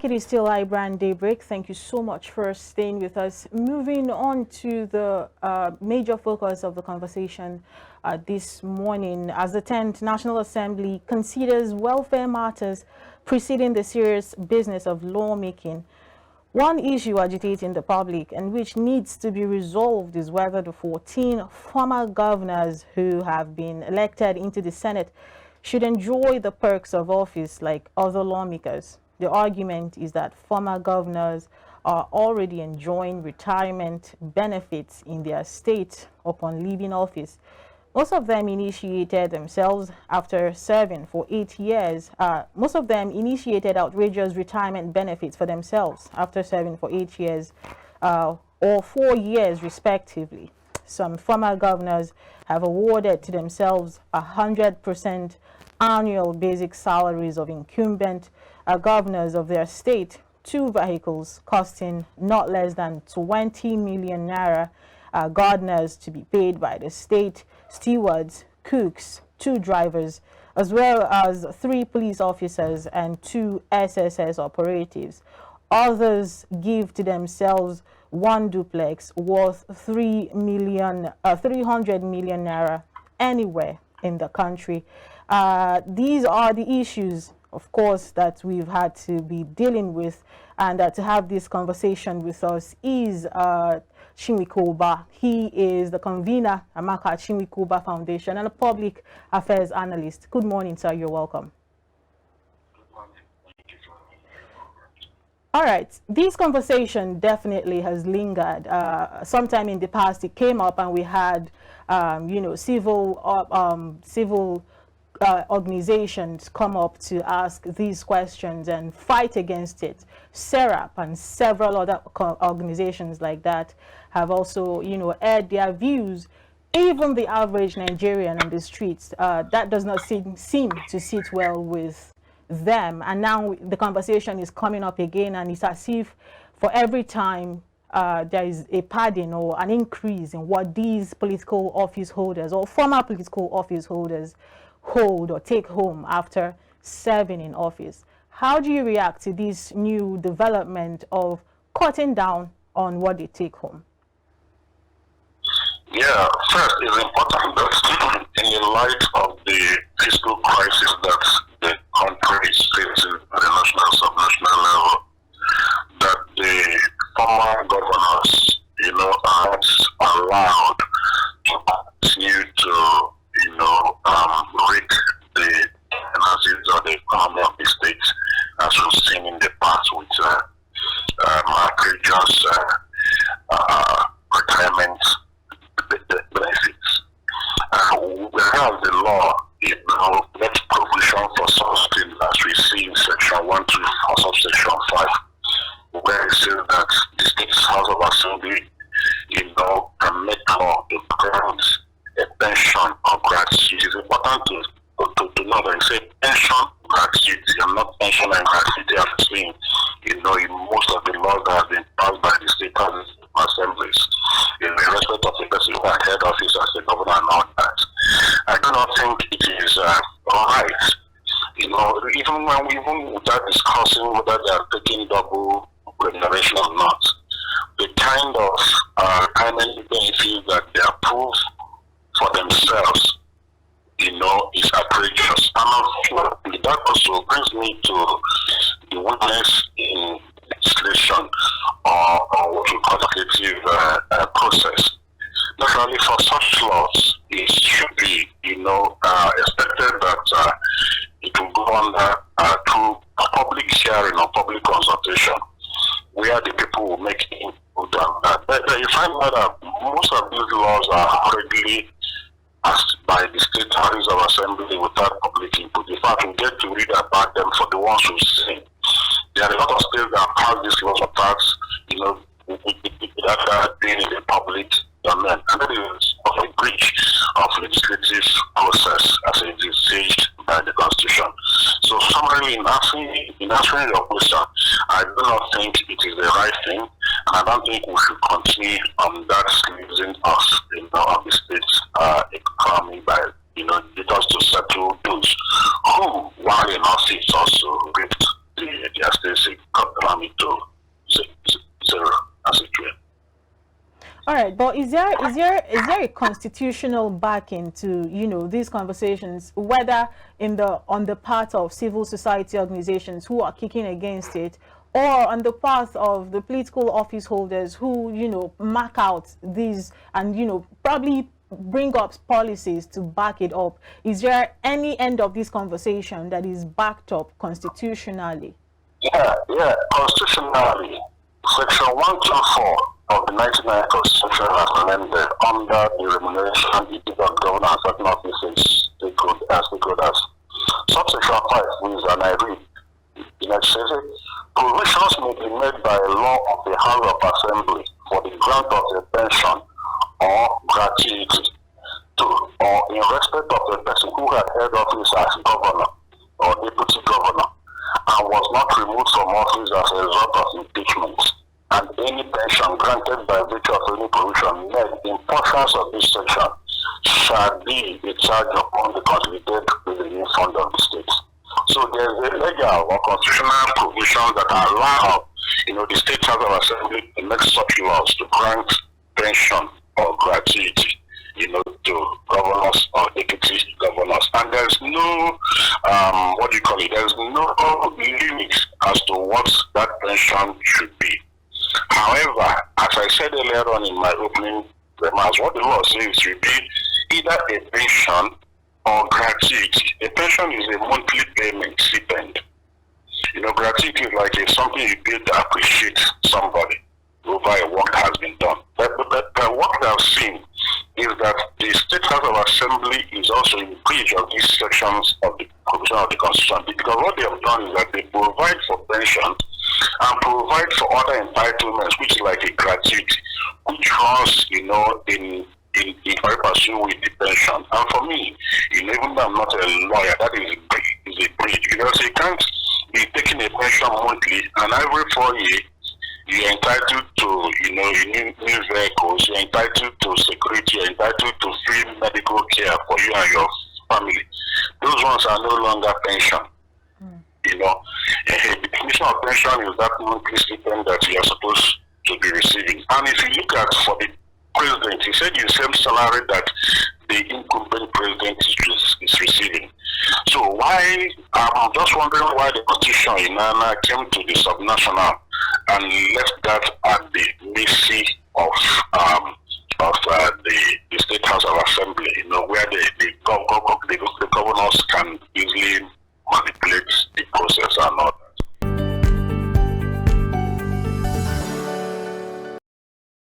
It is still iBrand Daybreak. Thank you so much for staying with us. Moving on to the major focus of the conversation this morning, as the 10th National Assembly considers welfare matters preceding the serious business of lawmaking. One issue agitating the public and which needs to be resolved is whether the 14 former governors who have been elected into the Senate should enjoy the perks of office like other lawmakers. The argument is that former governors are already enjoying retirement benefits in their state upon leaving office. Most of them initiated themselves after serving for 8 years. Most of them initiated outrageous retirement benefits for themselves after serving for 8 years or 4 years respectively. Some former governors have awarded to themselves 100% annual basic salaries of incumbent governors of their state, 2 vehicles costing not less than 20 million naira, gardeners to be paid by the state, stewards, cooks, 2 drivers, as well as 3 police officers and 2 SSS operatives. Others give to themselves 1 duplex worth 300 million naira anywhere in the country. These are the issues, of course, that we've had to be dealing with, and to have this conversation with us is Chinwikuba. He is the convener, Amaka Chinwikuba Foundation, and a public affairs analyst. Good morning, sir. You're welcome. Good morning. Thank you for me. All right. This conversation definitely has lingered. Sometime in the past, it came up, and we had, civil organizations come up to ask these questions and fight against it. SERAP and several other organizations like that have also, aired their views. Even the average Nigerian on the streets, that does not seem to sit well with them. And now the conversation is coming up again, and it's as if for every time there is a padding or an increase in what these political office holders or former political office holders hold or take home after serving in office. How do you react to this new development of cutting down on what they take home? Yeah, first, it's important that in the light of the fiscal crisis that the country is facing at the national, sub-national level, that the former governors, are allowed to continue to rate the finances of the economy of the state, as we've seen in the past with outrageous retirement benefits. Whereas the law, makes provision for such things as we see in Section 124, subsection 5, where it says that the State's House of Assembly, can make law to grant a pension or gratuity. It is important to know that it's a pension gratuity and not pension and gratuity as we've seen, in most of the laws that have been passed by the state houses assemblies in respect of the person who had head office as a governor and all that. I do not think it is right. Even without discussing whether they are taking double remuneration or not, the kind of retirement benefits that they approve for themselves, is outrageous. And unfortunately, that also brings me to the weakness in legislation or what we call legislative process. Naturally, for such laws, it should be, expected that it will go under through public hearing or public consultation, where the people will make input on that. But you find out that most of these laws are already passed by the state houses of assembly without public input. In fact, we get to read about them for the ones who've seen. There are a lot of states that pass these laws of tax, that are being in the public domain. And that is of a breach of legislative process as it is staged by the Constitution. So summarily, in answering your question, I do not think it is the right thing, and I don't think we should continue on that using us of the state's economy by just to settle those who, while in office, also reaped their states cut the limit to zero as it were. All right, but is there a constitutional backing to, you know, these conversations, whether on the part of civil society organizations who are kicking against it, or on the part of the political office holders who, you know, mark out these and, you know, probably bring up policies to back it up? Is there any end of this conversation that is backed up constitutionally? Yeah, constitutionally, Section 124 of the 1999 Constitution has amended under the remuneration duties of governor and certain offices stakeholders. Subsection 5 means, and I read, it says, provisions may be made by a law of the House of Assembly for the grant of a pension or gratuity to, or in respect of a person who had held office as governor or deputy governor and was not removed from office as a result of impeachment, and any pension granted by virtue of any provision made in portions of this section shall be a charge upon the consolidated revenue fund of the state. So there's a legal or constitutional provision that allow, you know, the State House of Assembly to make such laws to grant pension or gratuity, you know, to governors or deputy governors. And there's no, there's no limit as to what that pension should be. However, as I said earlier on in my opening remarks, what the law says should be either a pension or gratuity. A pension is a monthly payment stipend. You know, gratuity is like something you pay to appreciate somebody over a work that has been done. But what I've seen is that the State House of Assembly is also in breach of these sections of the provision of the Constitution, because what they have done is that they provide for pensions and provide for other entitlements, which is like a gratuity, which runs, you know, in pursuit with the pension. And for me, you know, even though I'm not a lawyer, that is a breach, because you can't be taking a pension monthly and every 4 years you're entitled to, you know, new vehicles, you're entitled to security, you're entitled to free medical care for you and your family. Those ones are no longer pension. You know, the definition of pension is that monthly stipend that you are supposed to be receiving. And if you look at for the president, he said the same salary that the incumbent president is receiving. So why, I'm just wondering why the Constitution in Ghana came to the subnational and left that at the mercy of the State House of Assembly, you know, where the governors can easily manipulate the process and all.